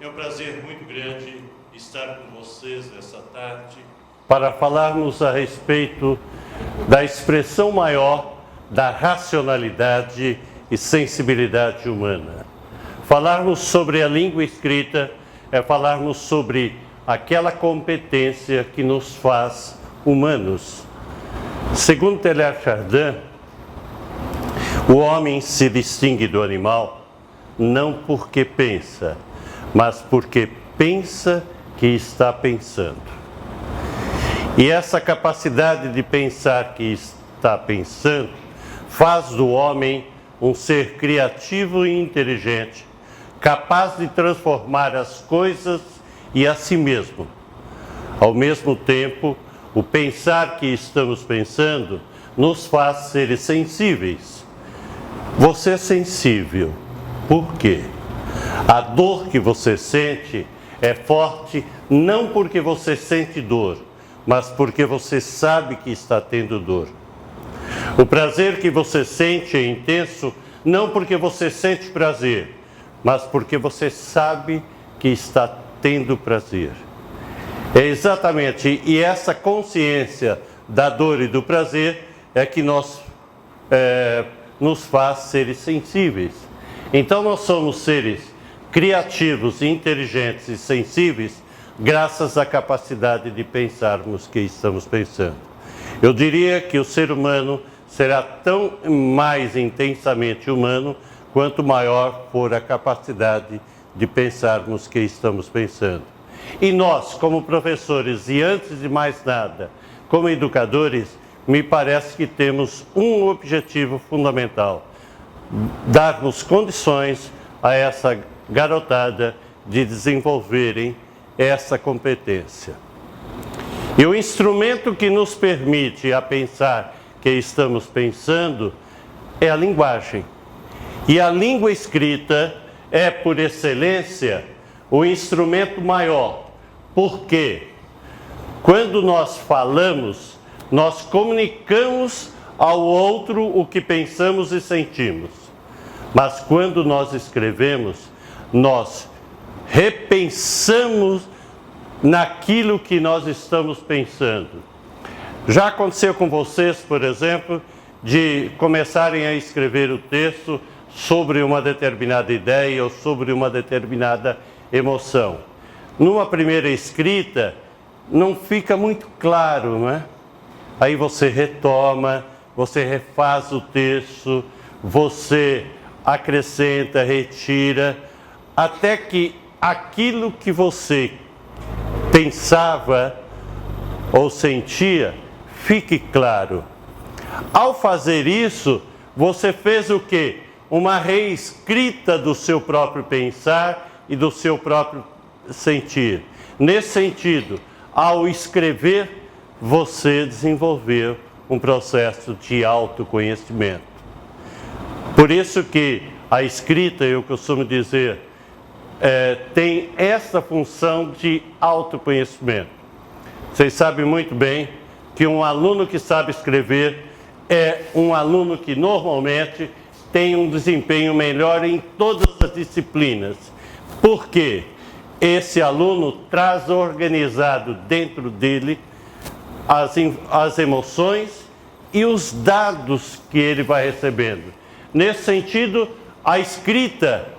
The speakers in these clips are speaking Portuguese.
É um prazer muito grande estar com vocês nessa tarde para falarmos a respeito da expressão maior da racionalidade e sensibilidade humana. Falarmos sobre a língua escrita é falarmos sobre aquela competência que nos faz humanos. Segundo Teilhard de Chardin, o homem se distingue do animal não porque pensa, mas porque pensa que está pensando. E essa capacidade de pensar que está pensando faz do homem um ser criativo e inteligente, capaz de transformar as coisas e a si mesmo. Ao mesmo tempo, o pensar que estamos pensando nos faz seres sensíveis. Você é sensível. Por quê? A dor que você sente é forte não porque você sente dor, mas porque você sabe que está tendo dor. O prazer que você sente é intenso não porque você sente prazer, mas porque você sabe que está tendo prazer. É exatamente, e essa consciência da dor e do prazer é que nos faz seres sensíveis. Então nós somos seres criativos, inteligentes e sensíveis graças à capacidade de pensarmos que estamos pensando. Eu diria que o ser humano será tão mais intensamente humano quanto maior for a capacidade de pensarmos que estamos pensando. E nós, como professores e antes de mais nada, como educadores, me parece que temos um objetivo fundamental: darmos condições a essa garotada de desenvolverem essa competência. E o instrumento que nos permite a pensar que estamos pensando é a linguagem. E a língua escrita é, por excelência, o instrumento maior. Porque quando nós falamos, nós comunicamos ao outro o que pensamos e sentimos. Mas quando nós escrevemos, nós repensamos naquilo que nós estamos pensando. Já aconteceu com vocês, por exemplo, de começarem a escrever o texto sobre uma determinada ideia ou sobre uma determinada emoção. Numa primeira escrita, não fica muito claro, não é? Aí você retoma, você refaz o texto, você acrescenta, retira, até que aquilo que você pensava ou sentia fique claro. Ao fazer isso, você fez o quê? Uma reescrita do seu próprio pensar e do seu próprio sentir. Nesse sentido, ao escrever, você desenvolveu um processo de autoconhecimento. Por isso que a escrita, eu costumo dizer, tem essa função de autoconhecimento. Vocês sabem muito bem que um aluno que sabe escrever é um aluno que normalmente tem um desempenho melhor em todas as disciplinas. Por quê? Esse aluno traz organizado dentro dele as emoções e os dados que ele vai recebendo. Nesse sentido, a escrita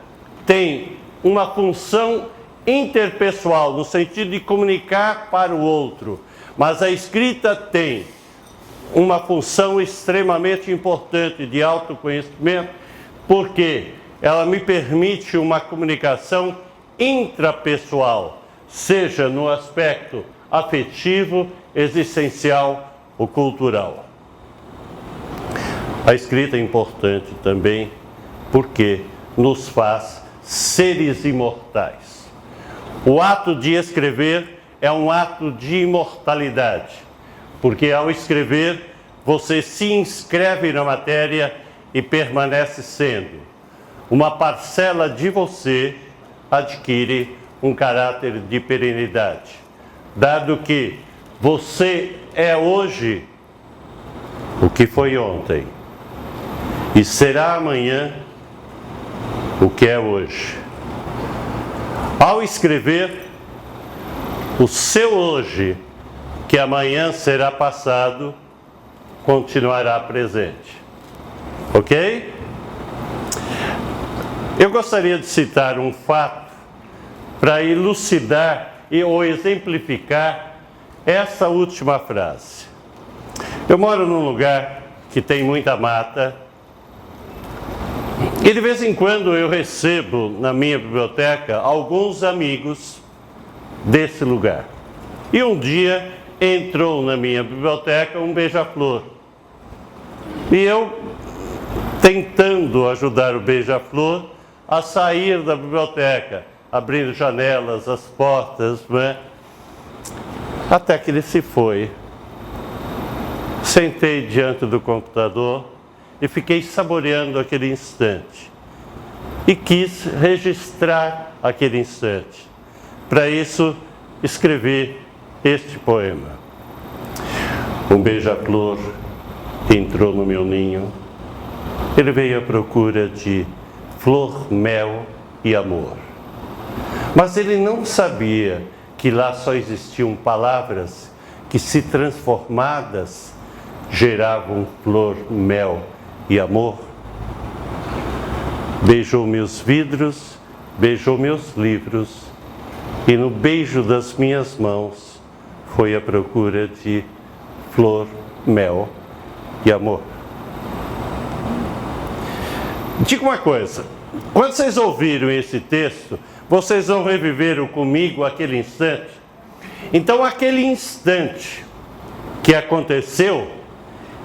tem uma função interpessoal, no sentido de comunicar para o outro. Mas a escrita tem uma função extremamente importante de autoconhecimento, porque ela me permite uma comunicação intrapessoal, seja no aspecto afetivo, existencial ou cultural. A escrita é importante também porque nos faz seres imortais. O ato de escrever é um ato de imortalidade, porque ao escrever você se inscreve na matéria e permanece sendo. Uma parcela de você adquire um caráter de perenidade, dado que você é hoje o que foi ontem e será amanhã o que é hoje. Ao escrever, o seu hoje, que amanhã será passado, continuará presente. Ok? Eu gostaria de citar um fato para elucidar ou exemplificar essa última frase. Eu moro num lugar que tem muita mata e de vez em quando eu recebo na minha biblioteca alguns amigos desse lugar. E um dia entrou na minha biblioteca um beija-flor. E eu, tentando ajudar o beija-flor a sair da biblioteca, abrindo janelas, as portas, né? Até que ele se foi. Sentei diante do computador e fiquei saboreando aquele instante. E quis registrar aquele instante. Para isso, escrevi este poema. Um beija-flor entrou no meu ninho. Ele veio à procura de flor, mel e amor. Mas ele não sabia que lá só existiam palavras que, se transformadas, geravam flor, mel e amor. Beijou meus vidros, beijou meus livros, e no beijo das minhas mãos foi à procura de flor, mel e amor. Diga uma coisa, quando vocês ouviram esse texto, vocês vão reviver comigo aquele instante? Então, aquele instante que aconteceu,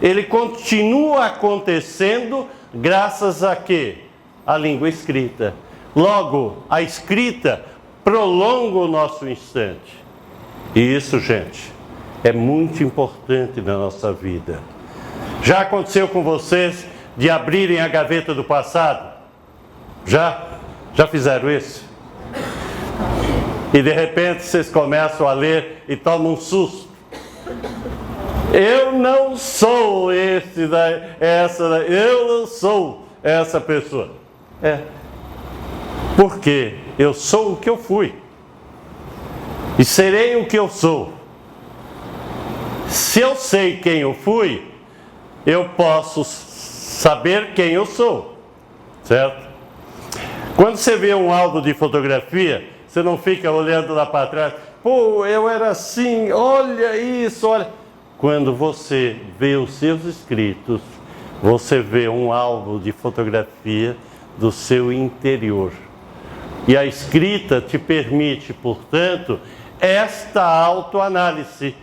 ele continua acontecendo graças a quê? A língua escrita. Logo, a escrita prolonga o nosso instante. E isso, gente, é muito importante na nossa vida. Já aconteceu com vocês de abrirem a gaveta do passado? Já fizeram isso? E de repente vocês começam a ler e tomam um susto. Eu não sou eu não sou essa pessoa. Porque eu sou o que eu fui. E serei o que eu sou. Se eu sei quem eu fui, eu posso saber quem eu sou. Certo? Quando você vê um álbum de fotografia, você não fica olhando lá para trás. Pô, eu era assim, olha isso, olha. Quando você vê os seus escritos, você vê um álbum de fotografia do seu interior. E a escrita te permite, portanto, esta autoanálise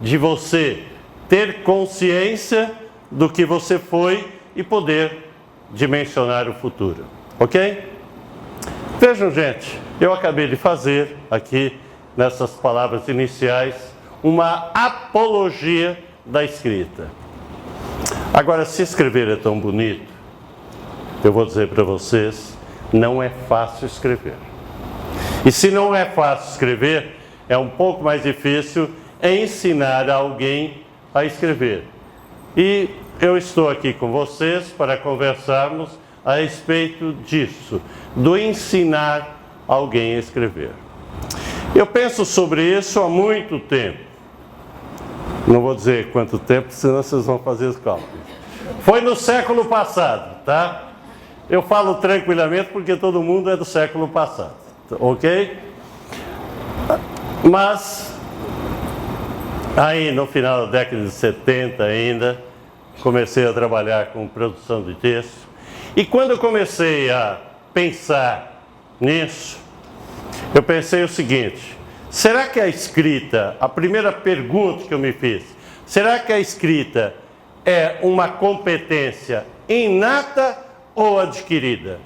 de você ter consciência do que você foi e poder dimensionar o futuro. Ok? Vejam, gente, eu acabei de fazer aqui, nessas palavras iniciais, uma apologia da escrita. Agora, se escrever é tão bonito, eu vou dizer para vocês, não é fácil escrever. E se não é fácil escrever, é um pouco mais difícil ensinar alguém a escrever. E eu estou aqui com vocês para conversarmos a respeito disso, do ensinar alguém a escrever. Eu penso sobre isso há muito tempo. Não vou dizer quanto tempo, senão vocês vão fazer os cálculos. Foi no século passado, tá? Eu falo tranquilamente porque todo mundo é do século passado, ok? Mas, aí no final da década de 70 ainda, comecei a trabalhar com produção de texto. E quando eu comecei a pensar nisso, eu pensei o seguinte: será que a escrita, a primeira pergunta que eu me fiz, será que a escrita é uma competência inata ou adquirida?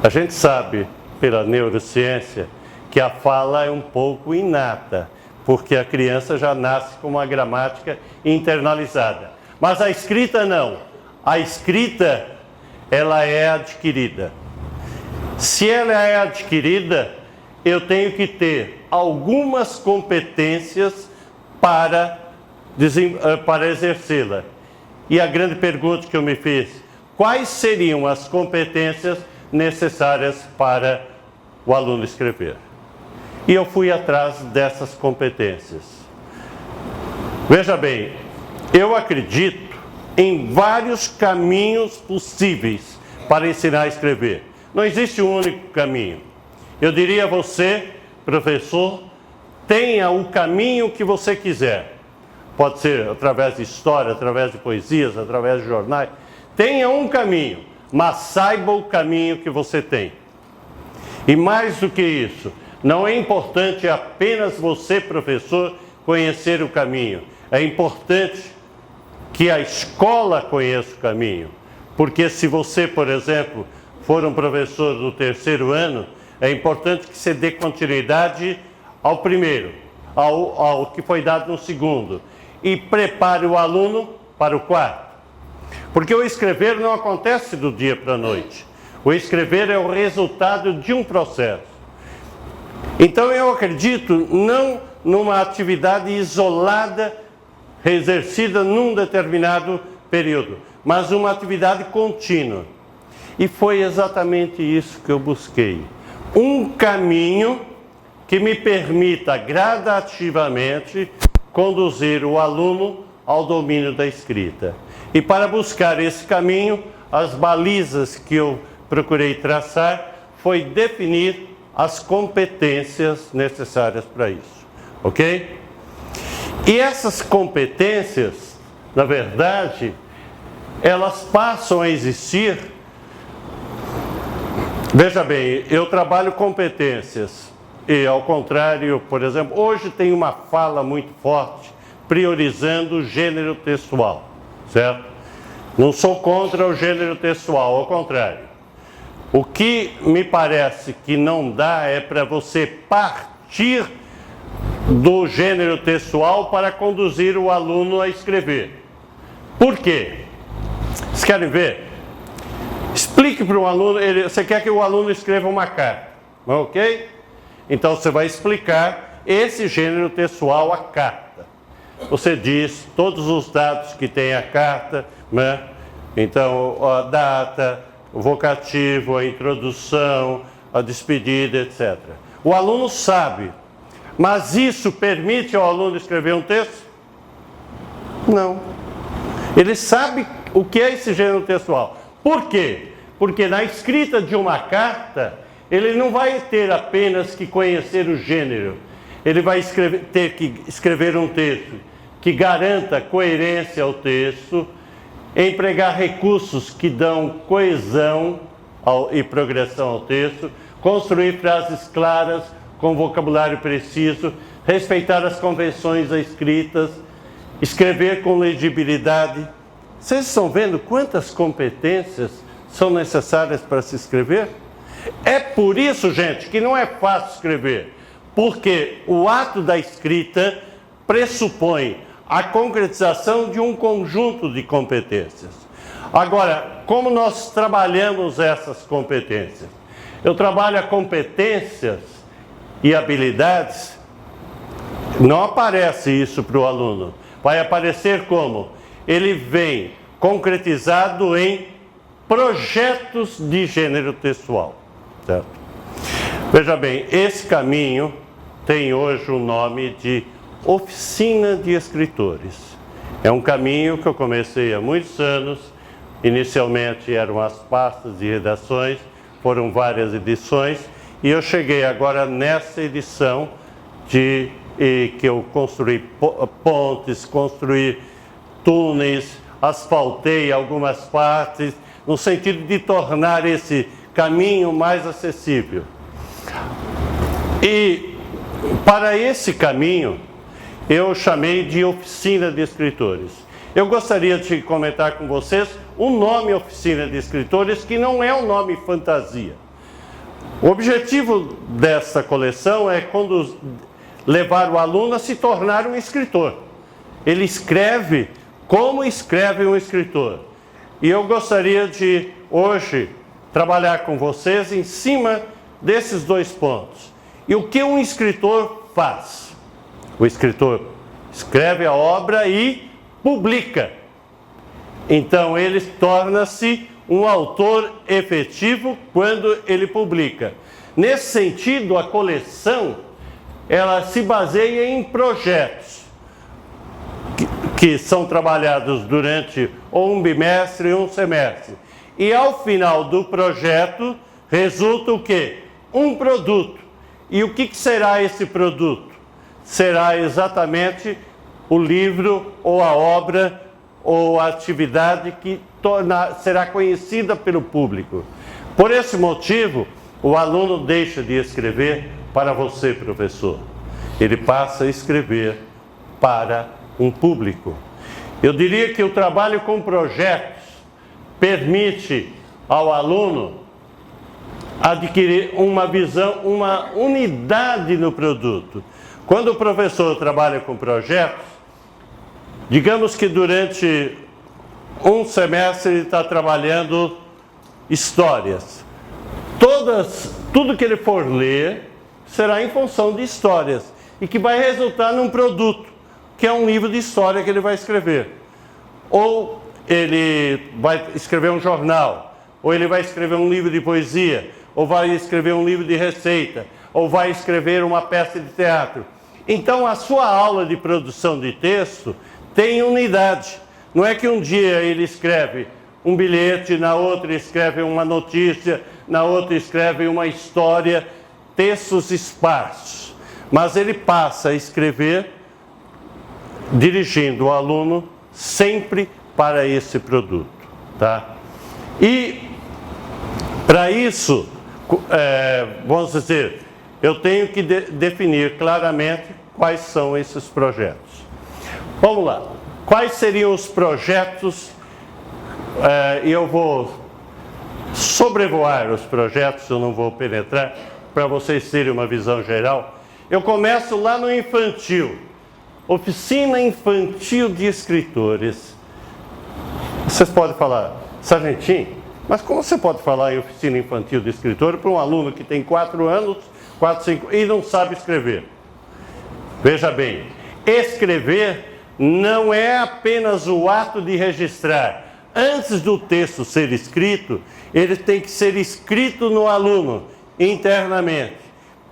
A gente sabe, pela neurociência, que a fala é um pouco inata, porque a criança já nasce com uma gramática internalizada. Mas a escrita não. A escrita, ela é adquirida. Se ela é adquirida, eu tenho que ter algumas competências para exercê-la. E a grande pergunta que eu me fiz: quais seriam as competências necessárias para o aluno escrever. E eu fui atrás dessas competências. Veja bem, eu acredito em vários caminhos possíveis para ensinar a escrever. Não existe um único caminho. Eu diria a você, professor, tenha o caminho que você quiser. Pode ser através de história, através de poesias, através de jornais. Tenha um caminho, mas saiba o caminho que você tem. E mais do que isso, não é importante apenas você, professor, conhecer o caminho. É importante que a escola conheça o caminho. Porque se você, por exemplo, for um professor do terceiro ano, é importante que você dê continuidade ao primeiro, ao que foi dado no segundo, e prepare o aluno para o quarto. Porque o escrever não acontece do dia para a noite. O escrever é o resultado de um processo. Então eu acredito não numa atividade isolada, exercida num determinado período, mas uma atividade contínua. E foi exatamente isso que eu busquei. Um caminho que me permita gradativamente conduzir o aluno ao domínio da escrita. E para buscar esse caminho, as balizas que eu procurei traçar foi definir as competências necessárias para isso, ok? E essas competências, na verdade, elas passam a existir. Veja bem, eu trabalho competências e, ao contrário, por exemplo, hoje tem uma fala muito forte priorizando o gênero textual, certo? Não sou contra o gênero textual, ao contrário. O que me parece que não dá é para você partir do gênero textual para conduzir o aluno a escrever. Por quê? Vocês querem ver? Explique para o aluno, você quer que o aluno escreva uma carta, ok? Então você vai explicar esse gênero textual, a carta. Você diz todos os dados que tem a carta, né? Então a data, o vocativo, a introdução, a despedida, etc. O aluno sabe, mas isso permite ao aluno escrever um texto? Não. Ele sabe o que é esse gênero textual. Por quê? Porque na escrita de uma carta, ele não vai ter apenas que conhecer o gênero. Ele vai ter que escrever um texto que garanta coerência ao texto, empregar recursos que dão coesão e progressão ao texto, construir frases claras, com vocabulário preciso, respeitar as convenções escritas, escrever com legibilidade. Vocês estão vendo quantas competências são necessárias para se escrever? É por isso, gente, que não é fácil escrever, porque o ato da escrita pressupõe a concretização de um conjunto de competências. Agora, como nós trabalhamos essas competências? Eu trabalho competências e habilidades, não aparece isso para o aluno. Vai aparecer como? Ele vem concretizado em projetos de gênero textual, certo? Veja bem, esse caminho tem hoje o nome de Oficina de Escritores. É um caminho que eu comecei há muitos anos. Inicialmente eram as pastas de redações, foram várias edições, e eu cheguei agora nessa edição que eu construí pontes, construí túneis, asfaltei algumas partes, no sentido de tornar esse caminho mais acessível. E para esse caminho, eu chamei de Oficina de Escritores. Eu gostaria de comentar com vocês o nome Oficina de Escritores, que não é um nome fantasia. O objetivo dessa coleção é levar o aluno a se tornar um escritor. Ele escreve como escreve um escritor. E eu gostaria de, hoje, trabalhar com vocês em cima desses dois pontos. E o que um escritor faz? O escritor escreve a obra e publica. Então, ele torna-se um autor efetivo quando ele publica. Nesse sentido, a coleção, ela se baseia em projetos que são trabalhados durante ou um bimestre ou um semestre. E ao final do projeto, resulta o quê? Um produto. E o que será esse produto? Será exatamente o livro ou a obra ou a atividade que será conhecida pelo público. Por esse motivo, o aluno deixa de escrever para você, professor. Ele passa a escrever para um público. Eu diria que o trabalho com projetos permite ao aluno adquirir uma visão, uma unidade no produto. Quando o professor trabalha com projetos, digamos que durante um semestre ele está trabalhando histórias. Tudo que ele for ler será em função de histórias e que vai resultar num produto, que é um livro de história que ele vai escrever. Ou ele vai escrever um jornal, ou ele vai escrever um livro de poesia, ou vai escrever um livro de receita, ou vai escrever uma peça de teatro. Então, a sua aula de produção de texto tem unidade. Não é que um dia ele escreve um bilhete, na outra escreve uma notícia, na outra escreve uma história, textos esparsos. Mas ele passa a escrever dirigindo o aluno sempre para esse produto, tá? E para isso, vamos dizer, eu tenho que definir claramente quais são esses projetos. Vamos lá. Quais seriam os projetos? E eu vou sobrevoar os projetos, eu não vou penetrar, para vocês terem uma visão geral. Eu começo lá no infantil. Oficina Infantil de Escritores. Vocês podem falar, Sargentinho, mas como você pode falar em Oficina Infantil de Escritores para um aluno que tem 4 anos, 4, 5, e não sabe escrever? Veja bem, escrever não é apenas o ato de registrar. Antes do texto ser escrito, ele tem que ser escrito no aluno, internamente.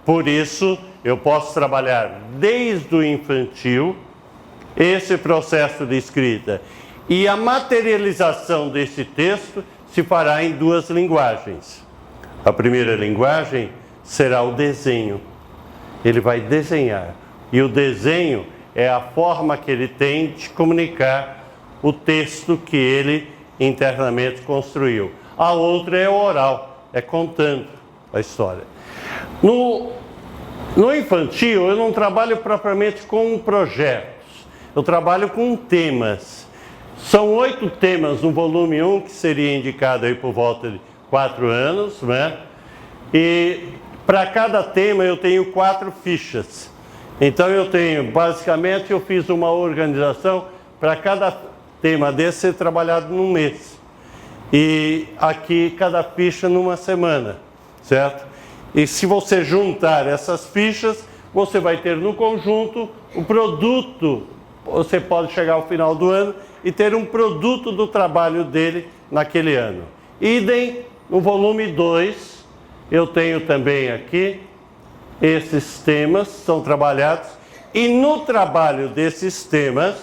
Por isso, eu posso trabalhar desde o infantil esse processo de escrita. E a materialização desse texto se fará em 2 linguagens. A primeira linguagem será o desenho. Ele vai desenhar. E o desenho é a forma que ele tem de comunicar o texto que ele internamente construiu. A outra é o oral, é contando a história. No infantil, eu não trabalho propriamente com projetos, eu trabalho com temas. São 8 temas no volume 1, que seria indicado aí por volta de 4 anos, né? E para cada tema eu tenho 4 fichas. Então eu tenho, basicamente, eu fiz uma organização para cada tema desse ser trabalhado num mês. E aqui cada ficha numa semana, certo? E se você juntar essas fichas, você vai ter no conjunto o produto. Você pode chegar ao final do ano e ter um produto do trabalho dele naquele ano. Idem, no volume 2, eu tenho também aqui, esses temas são trabalhados, e no trabalho desses temas,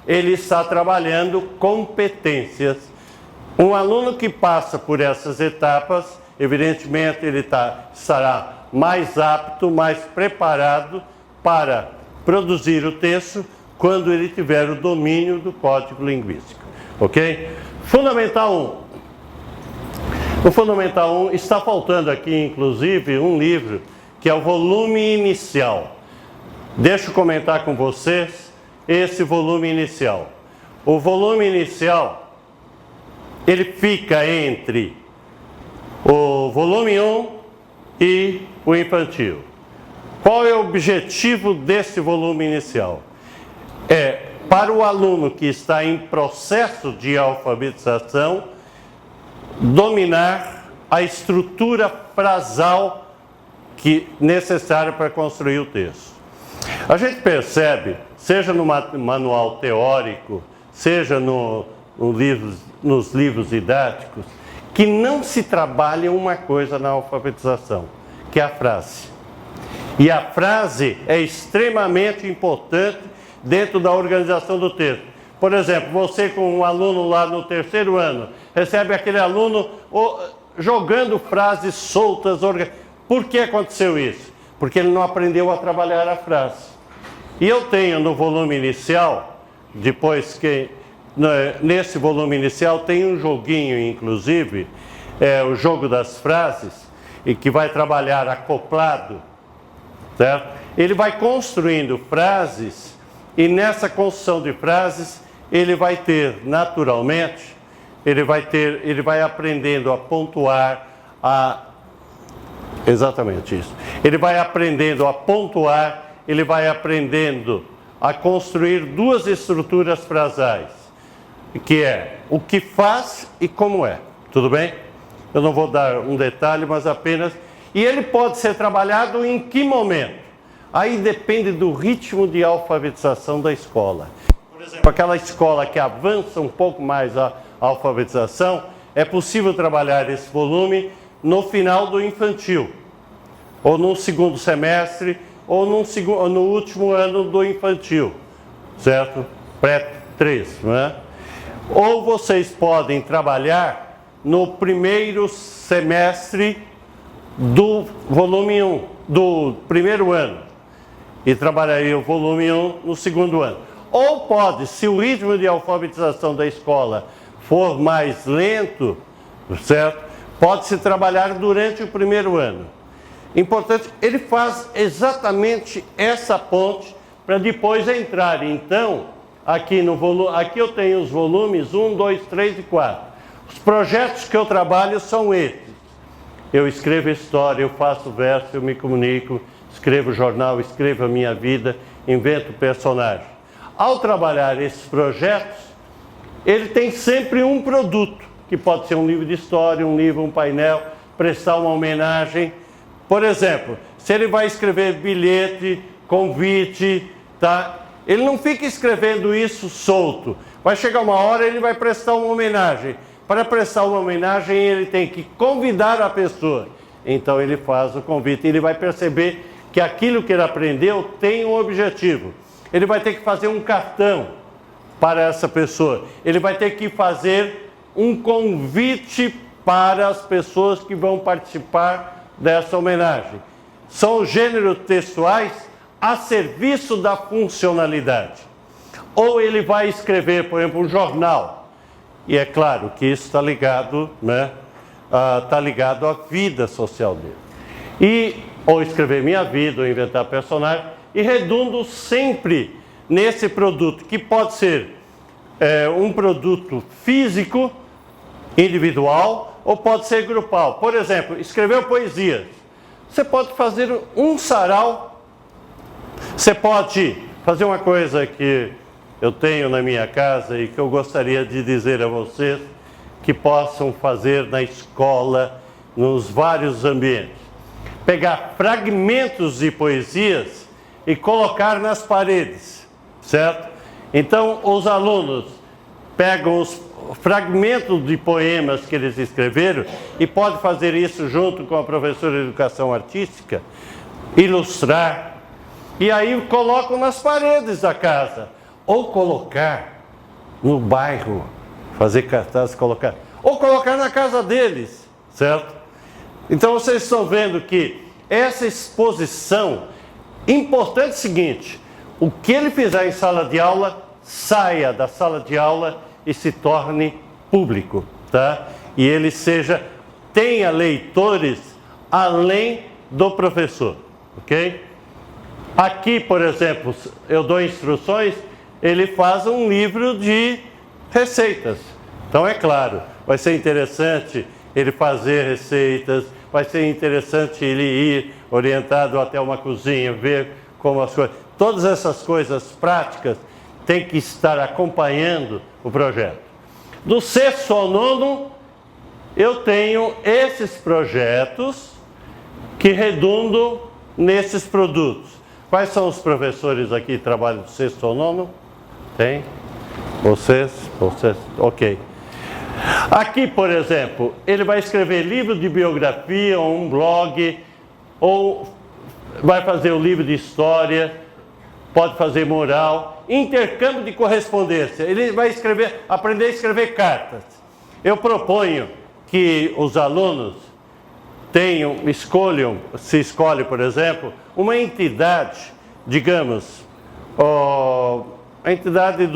ele está trabalhando competências. Um aluno que passa por essas etapas, evidentemente ele estará mais apto, mais preparado para produzir o texto quando ele tiver o domínio do código linguístico, ok? Fundamental 1. No Fundamental 1 está faltando aqui, inclusive, um livro que é o volume inicial. Deixa eu comentar com vocês esse volume inicial. O volume inicial, ele fica entre o volume 1 e o infantil. Qual é o objetivo desse volume inicial? É para o aluno que está em processo de alfabetização dominar a estrutura frasal necessária para construir o texto. A gente percebe, seja no manual teórico, seja nos livros didáticos, que não se trabalha uma coisa na alfabetização, que é a frase. E a frase é extremamente importante dentro da organização do texto. Por exemplo, você com um aluno lá no terceiro ano, recebe aquele aluno jogando frases soltas. Por que aconteceu isso? Porque ele não aprendeu a trabalhar a frase. E eu tenho no volume inicial, depois que nesse volume inicial tem um joguinho, inclusive, o jogo das frases, e que vai trabalhar acoplado, certo? Ele vai construindo frases, e nessa construção de frases, ele vai ter, naturalmente, ele vai aprendendo a pontuar, exatamente isso. Ele vai aprendendo a pontuar, ele vai aprendendo a construir duas estruturas frasais, que é o que faz e como é. Tudo bem? Eu não vou dar um detalhe, mas apenas... E ele pode ser trabalhado em que momento? Aí depende do ritmo de alfabetização da escola. Por exemplo, aquela escola que avança um pouco mais a alfabetização, é possível trabalhar esse volume no final do infantil, ou no segundo semestre, ou no último ano do infantil, certo? Pré-3, não é? Ou vocês podem trabalhar no primeiro semestre do volume 1, do primeiro ano, e trabalharia o volume 1 no segundo ano. Ou pode, se o ritmo de alfabetização da escola for mais lento, certo? Pode-se trabalhar durante o primeiro ano. Importante, ele faz exatamente essa ponte para depois entrar. Então, aqui eu tenho os volumes 1, 2, 3 e 4. Os projetos que eu trabalho são esses. Eu escrevo história, eu faço verso, eu me comunico, escrevo jornal, escrevo a minha vida, invento personagem. Ao trabalhar esses projetos, ele tem sempre um produto, que pode ser um livro de história, um livro, um painel, prestar uma homenagem. Por exemplo, se ele vai escrever bilhete, convite, tá? Ele não fica escrevendo isso solto. Vai chegar uma hora, ele vai prestar uma homenagem. Para prestar uma homenagem, ele tem que convidar a pessoa. Então ele faz o convite. Ele vai perceber que aquilo que ele aprendeu tem um objetivo. Ele vai ter que fazer um cartão para essa pessoa. Ele vai ter que fazer um convite para as pessoas que vão participar dessa homenagem. São gêneros textuais a serviço da funcionalidade. Ou ele vai escrever, por exemplo, um jornal. E é claro que isso está ligado, né? Está ligado à vida social dele. Ou escrever minha vida, ou inventar personagem. E redundo sempre nesse produto, que pode ser um produto físico, individual, ou pode ser grupal. Por exemplo, escreveu poesias. Você pode fazer um sarau. Você pode fazer uma coisa que eu tenho na minha casa e que eu gostaria de dizer a vocês que possam fazer na escola, nos vários ambientes. Pegar fragmentos de poesias e colocar nas paredes, certo? Então, os alunos pegam os fragmentos de poemas que eles escreveram e podem fazer isso junto com a professora de educação artística, ilustrar, e aí colocam nas paredes da casa, ou colocar no bairro, fazer cartazes, colocar, ou colocar na casa deles, certo? Então vocês estão vendo que essa exposição, importante é o seguinte, o que ele fizer em sala de aula, saia da sala de aula e se torne público, tá? E ele tenha leitores além do professor, ok? Aqui, por exemplo, eu dou instruções, ele faz um livro de receitas. Então, é claro, vai ser interessante ele fazer receitas, vai ser interessante ele ir orientado até uma cozinha, ver como as coisas... Todas essas coisas práticas têm que estar acompanhando o projeto. Do sexto ao nono, eu tenho esses projetos que redundam nesses produtos. Quais são os professores aqui que trabalham do sexto ao nono? Tem? Vocês? Ok. Aqui, por exemplo, ele vai escrever livro de biografia ou um blog ou vai fazer o livro de história, pode fazer mural, intercâmbio de correspondência. Ele vai aprender a escrever cartas. Eu proponho que os alunos se escolhe, por exemplo, uma entidade, digamos, a entidade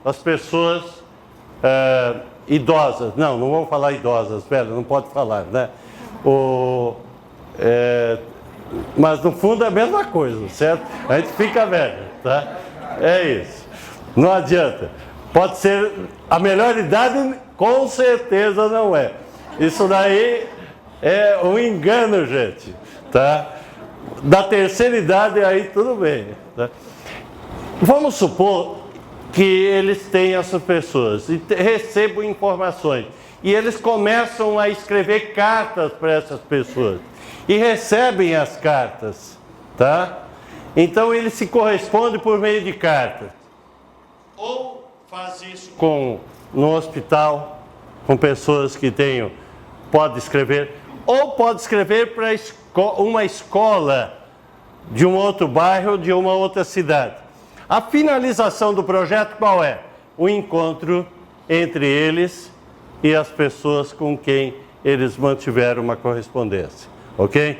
das pessoas idosas. Não vamos falar idosas, velho, não pode falar, né? Mas no fundo é a mesma coisa, certo? A gente fica velho, tá? É isso. Não adianta. Pode ser a melhor idade, com certeza não é. Isso daí é um engano, gente, tá? Da terceira idade aí tudo bem, tá? Vamos supor que eles têm essas pessoas e recebam informações e eles começam a escrever cartas para essas pessoas e recebem as cartas, tá? Então ele se corresponde por meio de cartas. Ou faz isso no hospital, com pessoas que pode escrever, ou pode escrever para uma escola de um outro bairro, de uma outra cidade. A finalização do projeto qual é? O encontro entre eles e as pessoas com quem eles mantiveram uma correspondência. Ok?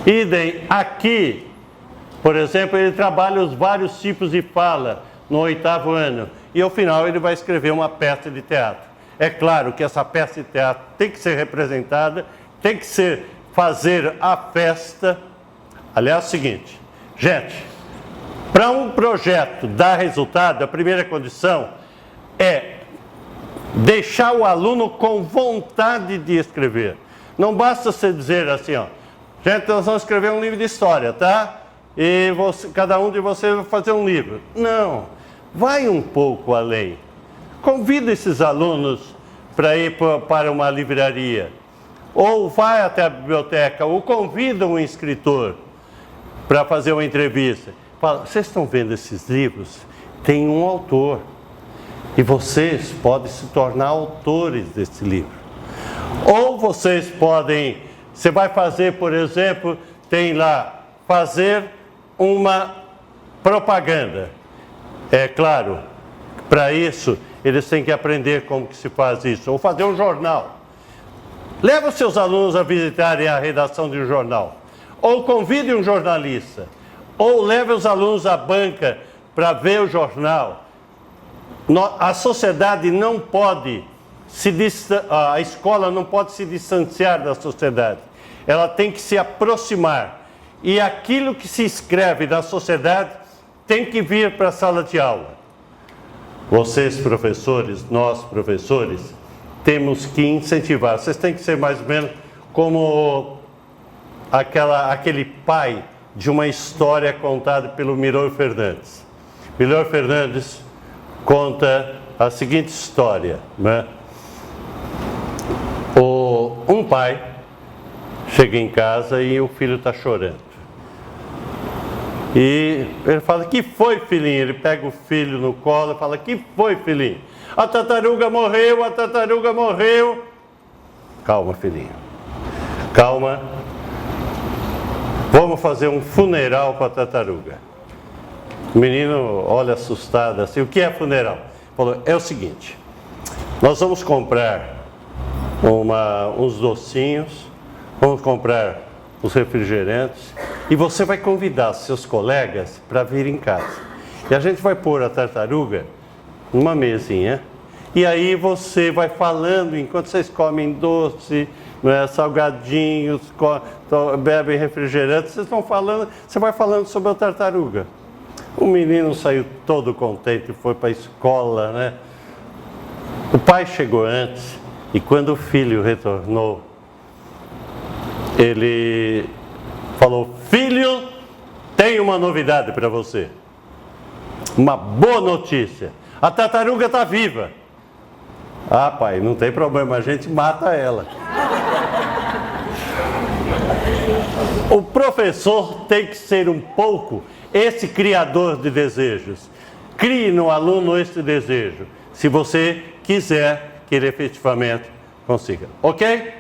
Idem aqui, por exemplo, ele trabalha os vários tipos de fala no 8º ano e ao final ele vai escrever uma peça de teatro. É claro que essa peça de teatro tem que ser representada, tem que fazer a festa. Aliás, é o seguinte, gente, para um projeto dar resultado, a primeira condição é deixar o aluno com vontade de escrever. Não basta você dizer assim, ó, gente, nós vamos escrever um livro de história, tá? E cada um de vocês vai fazer um livro. Não, vai um pouco além. Convida esses alunos para ir para uma livraria, ou vai até a biblioteca, ou convida um escritor para fazer uma entrevista. Fala, vocês estão vendo esses livros? Tem um autor, e vocês podem se tornar autores desse livro. Ou você vai fazer, por exemplo, tem lá, fazer uma propaganda. É claro, para isso, eles têm que aprender como que se faz isso. Ou fazer um jornal. Leva os seus alunos a visitarem a redação de um jornal. Ou convide um jornalista. Ou leve os alunos à banca para ver o jornal. A sociedade não pode a escola não pode se distanciar da sociedade. Ela tem que se aproximar. E aquilo que se escreve na sociedade tem que vir para a sala de aula. Vocês, professores, nós, professores, temos que incentivar. Vocês têm que ser mais ou menos como aquele pai de uma história contada pelo Milor Fernandes. Milor Fernandes conta a seguinte história, né? Um pai chega em casa e o filho está chorando. E ele fala, que foi, filhinho? Ele pega o filho no colo e fala, que foi, filhinho? A tartaruga morreu, a tartaruga morreu. Calma, filhinho. Calma. Vamos fazer um funeral para a tartaruga. O menino olha assustado assim, o que é funeral? Falou, é o seguinte, nós vamos comprar uns docinhos, vamos comprar os refrigerantes e você vai convidar seus colegas para vir em casa. E a gente vai pôr a tartaruga numa mesinha e aí você vai falando, enquanto vocês comem doce, salgadinhos, bebem refrigerantes, você vai falando sobre a tartaruga. O menino saiu todo contente, foi para a escola, né? O pai chegou antes e quando o filho retornou, ele falou, filho, tenho uma novidade para você. Uma boa notícia. A tartaruga está viva. Ah, pai, não tem problema, a gente mata ela. O professor tem que ser um pouco esse criador de desejos. Crie no aluno esse desejo, se você quiser que ele efetivamente consiga. Ok?